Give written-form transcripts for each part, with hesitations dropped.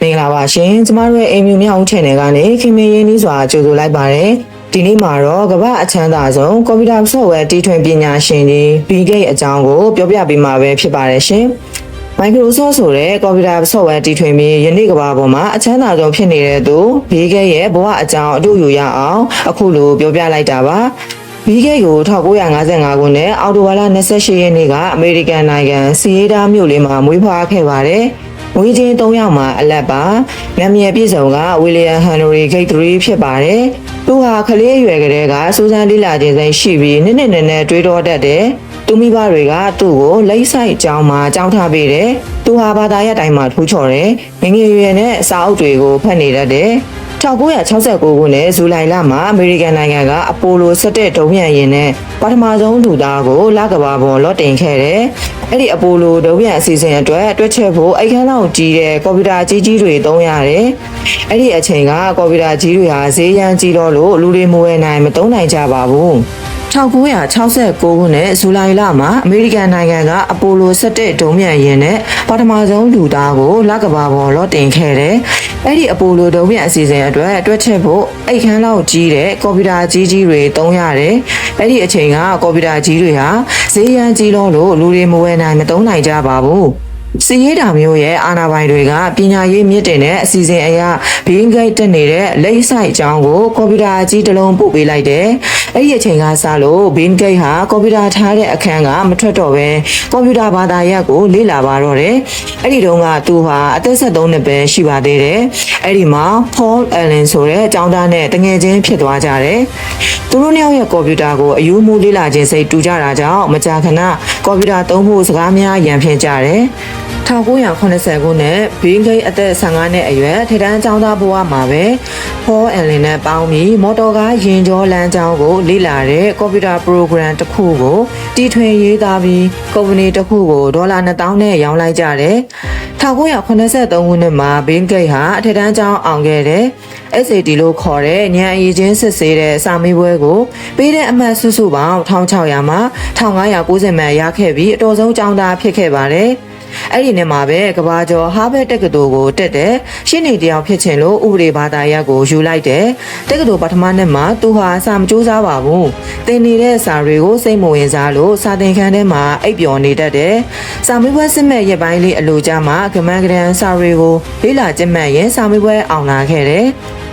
င်္ဂလာပါရှင်ကျမတို့ရဲ့အိမ်မျိုးမြောက် channel ကနေခင်မင်းရင်းနှီးစွာကြိုဆိုလိုက်ပါတယ်ဒီနေ့မှာတော့ကမ္ဘာအချမ်းသာဆုံးကွန်ပျူတာ software တီထွင်ပညာရှင်တွေ Bill Gates အကြောင်းကိုပြောပြပေးမှာပဲဖြစ်ပါတယ်ရှင် Microsoft ဆိုတဲ့ကွန်ပျူတာ software တီထွင်ပြီးယနေ့ကမ္ဘာပေါ်မှာအချမ်းသာဆုံးဖြစ်နေတဲ့သူ Bill Gates ရဲ့ဘဝအကြောင်းအတူယူရအောင်အခုလိုပြောပြလိုက်တာပါBill Gates ကို1955ခုနှစ်အောက်တိုဘာလ28ရက်နေ့ကအမေရိကန်နိုင်ငံစီယေတာမြို့လေးမှာမွေးဖွားခဲ့ပါတယ်။မွေးချင်း3ယောက်မှာအလတ်ပါ။နာမည်ပြည့်စုံက William Henry Gates III ဖြစ်ပါတယ်။သူဟာကလေးအရွယ်ကလေးကစူးစမ်းလေ့လာခြင်းစိတ်ရှိပြီးနည်းနဲ့တွေးတောတတ်တယ်။သူမိဘတွေကသူ့ကိုလိပ်ဆိုင်ကျောင်းမှာကျောင်းထားပေးတယ်။သူဟာဘာသာရပ်တိုင်းမှာထူးချော်တယ်။ငငယ်ရွယ်နဲ့စာအုပ်တွေကိုဖတ်နေတတ်တယ်။1969ခုနှစ်ဇူလိုင်လမှာအမေရိကန်နိုင်ငံကအပိုလို17ဒုံးပျံယာဉ်နဲ့ပထမဆုံးလူသားကိုလကမ္ဘာပေါ်လော့တင်ခဲ့တယ်။အဲ့ဒီအပိုလိုဒုံးပျံအစီအစဉ်အတွက်တွက်ချက်ဖို့အိတ်ခမ်းလောက်ကြီးတဲ့ကွန်ပျူတာကြီးတွေသုံးရတယ်။အဲ့ဒီအချိန်ကကွန်ပျူတာကြီးတွေဟာဈေးရမ်းကြီးတော့လို့လူတွေမဝယ်နိုင်မသုံးနိုင်ကြပါဘူး။1969ခုနှစ်ဇူလိုင်လမှာအမေရိကန်နိုင်ငံကအပိုလို17ဒုံးပျံယာဉ်နဲ့ပထမဆုံးလူသားကိုလကမ္ဘာပေါ်လော့တင်ခဲ့တယ်။အဲ့ဒီအပိုလိုဒုံးပျံအစီအစဉ်အတွက်တွက်ချက်ဖို့အိတ်ခမ်းလောက်ကြီးတဲ့ကွန်ပျူတာကြီးတွေသုံးရတယ်။အဲ့ဒီအချိန်ကကွန်ပျူတာကြီးတွေဟာဈေးရမ်းကြီးလို့လူတွေမဝယ်နိုင်မသုံးနိုင်ကြပါဘူး။စီရေးတာမျိုးရဲ့အာဏာပိုင်တွေကပညာရေးမြင့်တင်တဲ့အစီအစဉ်အရဘင်းဂိတ်တက်နေတဲ့လိပ်ဆိုင်အကြောင်းကိုကွန်ပျူတာကြီးတစ်လုံးပို့ပေးလိုက်တယ်။အဲ့ဒီအချိန်ကစလို့ဘင်းဂိတ်ဟာကွန်ပျူတာထားတဲ့အခန်းကမထွက်တော့ဘဲကွန်ပျူတာဘာသာရပ်ကိုလေ့လာပါတော့တယ်။အဲ့ဒီတုန်းကသူဟာအသက်73နှစ်ပဲရှိပါသေးတယ်။အဲ့ဒီမှာ Paul Allen ဆိုတဲ့အကြောင်းသားနဲ့တငယ်ချင်းဖြစ်သွားကြတယ်။သူတို့နှစ်ယောက်ရဲ့ကွန်ပျူတာကိုအယူမှုလေ့လာခြင်းစိတ်တူကြတာကြောင့်မကြာခဏကွန်ပျူတာသုံးဖို့စကားများရန်ဖြစ်ကြတယ်။1980ခုနှစ်ဘင်းဂိတ်အသက်15နှစ်အရွယ်ထိပ်တန်းကျောင်းသားဘဝမှာပဲဖောအန်လင်နဲ့ပေါင်းပြီးမော်တော်ကားယင်ကျော်လမ်းကြောင်းကိုလေ့လာတဲ့ကွန်ပျူတာပရိုဂရမ်တစ်ခုကိုတီထွင်ရေးသားပြီးကုမ္ပဏီတစ်ခုကိုဒေါ်လာ2000နဲ့ရောင်းလိုက်ကြတယ်1983ခုနှစ်မှာဘင်းဂိတ်ဟာအထက်တန်းကျောင်းအောင်ခဲ့တဲ့ SAT လို့ခေါ်တဲ့ဉာဏ်အရည်ချင်းစစ်ဆေးတဲ့စာမေးပွဲကိုပေးတဲ့အမှတ်စုစုပေါင်း1600မှာ1590မှတ်ရခဲ့ပြီးအတော်ဆုံးကျောင်းသားဖြစ်ခဲ့ပါတယ်အဲ့ဒီနေ့မှာပဲကဘာကျော်ဟာဘတ်တက္ကသိုလ်ကိုတက်တဲ့ရှင်းနေတယောက်ဖြစ်ချင်လို့ဥပဒေဘာသာရပ်ကိုယူလိုက်တယ်တက္ကသိုလ်ပထမနှစ်မှာသူဟာစာမကြိုးစားပါဘူးသင်နေတဲ့စာတွေကိုစိတ်မဝင်စားလို့စာသင်ခန်းထဲမှာအိပ်ပျော်နေတတ်တယ်စာမေးပွဲစစ်မဲ့ရက်ပိုင်းလေးအလိုကြမှာကမန်းကရန်စာတွေကိုလေ့လာကျင့်မှတ်ရင်စာမေးပွဲအောင်လာခဲ့တယ်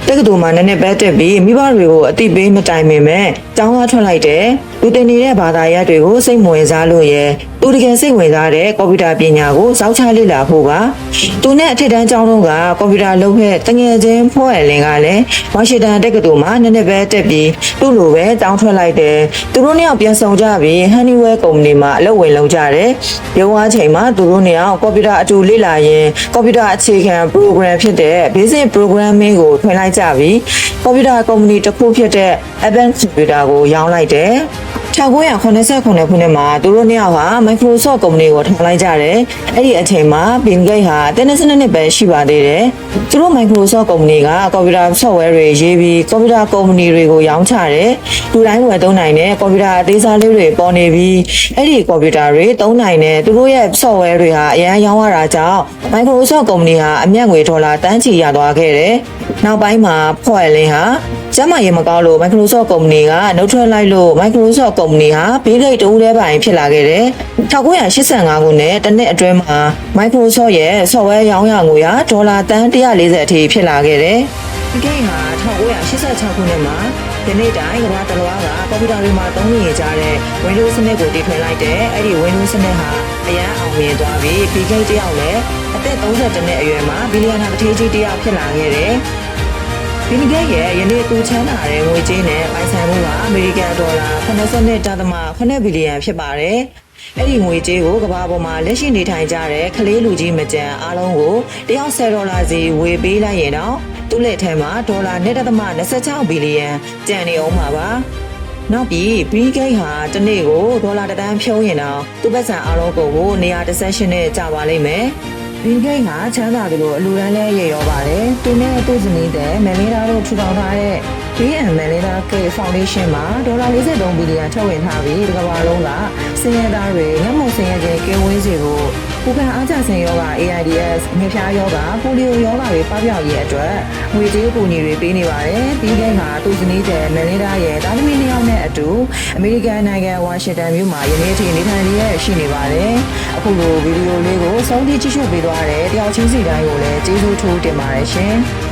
တက္ကသိုလ်မှာနည်းနည်းပဲတက်ပြီးမိဘတွေကိုအတိပေးမတိုင်ပင်မဲ့ကျောင်းသားထွက်လိုက်တယ်လူတင်နေတဲ့ဘာသာရပ်တွေကိုစိတ်မဝင်စားလို့ရဲ့သူတကယ်စိတ်ဝင်စားတဲ့ကွန်ပျူတာပညာကိုစောင့်ချလေ့လာဖို့ပါသူနဲ့အထက်တန်းကျောင်းတို့ကကွန်ပျူတာလုပ်ခဲ့တငယ်ချင်းဖော်ရလင်ကလည်းဝါရှင်တန်တက္ကသိုလ်မှာနည်းနည်းပဲတက်ပြီးသူ့လိုပဲကျောင်းထွက်လိုက်တယ်သူတို့နှစ်ယောက်ပြန်ဆောင်ကြပြီး Honeywell ကုမ္ပဏီမှာအလုပ်ဝင်လုပ်ကြတယ်ရုံးအားချိန်မှာသူတို့နှစ်ယောက်ကွန်ပျူတာအတူလေ့လာရင်ကွန်ပျူတာအခြေခံ program ဖြစ်တဲ့ basic programming ကိုထွင်လိုက်ကြပြီးကွန်ပျူတာကုမ္ပဏီတစ်ခုဖြစ်တဲ့ Advanced Computer ကိုရောင်းလိုက်တယ်1989ခုနှစ်မှာသူတို့နှစ်ယောက်ဟာ Microsoft ကုမ္ပဏီကိုထောင်လိုက်ကြတယ်။အဲ့ဒီအချိန်မှာ Bill Gates ဟာ12နှစ်ပဲရှိပါသေးတယ်။သူတို့ Microsoft ကုမ္ပဏီကကွန်ပျူတာ software တွေရေးပြီးကွန်ပျူတာကုမ္ပဏီတွေကိုရောင်းချတယ်။လူတိုင်းဝယ်သုံးနိုင်တဲ့ကွန်ပျူတာအသေးစားလေးတွေပေါ်နေပြီးအဲ့ဒီကွန်ပျူတာတွေသုံးနိုင်တဲ့သူတို့ရဲ့ software တွေဟာအရန်ရောင်းရတာကြောင့် Microsoft ကုမ္ပဏီဟာအမြတ်ငွေဒေါ်လာတန်းချီရသွားခဲ့တယ်။နောက်ပိုင်းမှာဖော်ရလင်းဟာကျမရေမကောင်းလို့ Microsoft ကုမ္ပဏီကနှုတ်ထွက်လိုက်လို့ Microsoft ကုမ္ပဏီဟာဘေးဂိတ်တူးတဲ့ပိုင်းဖြစ်လာခဲ့တယ်။1985ခုနှစ်တနှစ်အတွင်းမှာ Microsoft ရဲ့ software ရောင်းရငွေဟာဒေါ်လာတန်း140အထိဖြစ်လာခဲ့တယ်။ဒီကိန်းဟာ1986ခုနှစ်မှာဒီနေ့တိုင်းကမ္ဘာတစ်လွှားကကွန်ပျူတာတွေမှာသုံးနေကြတဲ့ Windows စနစ်ကိုတည်ထွင်လိုက်တဲ့အဲ့ဒီ Windows စနစ်ဟာအရန်အောင်မြင်သွားပြီး Bill Gates တယောက်လည်းအသက်32နှစ်အရွယ်မှာဘီလီယံနာတစ်ထေးကြီးတယောက်ဖြစ်လာခဲ့တယ်။ Bill Gates ရဲ့ယနေ့သူချမ်းသာတဲ့ငွေကြေးနဲ့ပိုင်ဆိုင်မှုကအမေရိကန်ဒေါ်လာ82.8ဘီလီယံဖြစ်ပါတယ်။အဲ့ဒီငွေကြေးကိုကမ္ဘာပေါ်မှာလက်ရှိနေထိုင်ကြတဲ့ကလေးလူကြီးမကြံအားလုံးကိုတယောက်$10စီဝေပေးလိုက်ရင်တော့သူ့လက်ထဲမှာဒေါ်လာ1.26ဘီလီယံကျန်နေအောင်ပါပါ။နောက်ပြီး Bill Gates ဟာတစ်နေ့ကိုဒေါ်လာ1တန်းဖြုံးရင်တော့သူ့ပတ်စံအားလုံးကိုနေရာ18နဲ့ကျပါလိမ့်မယ်။ Bill Gates ဟာချမ်းသာတယ်လို့အလူတန်းလဲရရောပါတယ်။သူနဲ့သူ့ဇနီးတဲ့မယ်လင်းဒါတို့ထူထောင်ထားတဲ့ Bill and Melinda Gates Foundation မှာဒေါ်လာ43ဘီလီယံထုတ်ဝေထားပြီးဒီကမ္ဘာလုံးကစင်ရသားတွေငတ်မွတ်စင်ရခြင်းကင်းဝေးစေဖို့ ကိုခံအားကျဆင်းယောဂ AIDS ငှက်ဖျားယောဂပိုလီယိုယောဂတွေပပျောက်ရေးအတွက်ငွေကြေးကူညီတွေပေးနေပါတယ်ပြီးခဲ့မှာသူစနီးတဲ့မန်နေတာရဲ့တာသမီ2ယောက်နဲ့အတူအမေရိကန်နိုင်ငံဝါရှင်တန်မြို့မှာယနေ့ထိနေထိုင်ရရှိနေပါတယ်အခုလိုဗီဒီယိုလေးကိုဆုံးဖြတ်ကြည့်ရှုပေးသွားတဲ့တယောက်ချင်းစီတိုင်းကိုလည်းကျေးဇူးထိုးတင်ပါတယ်ရှင်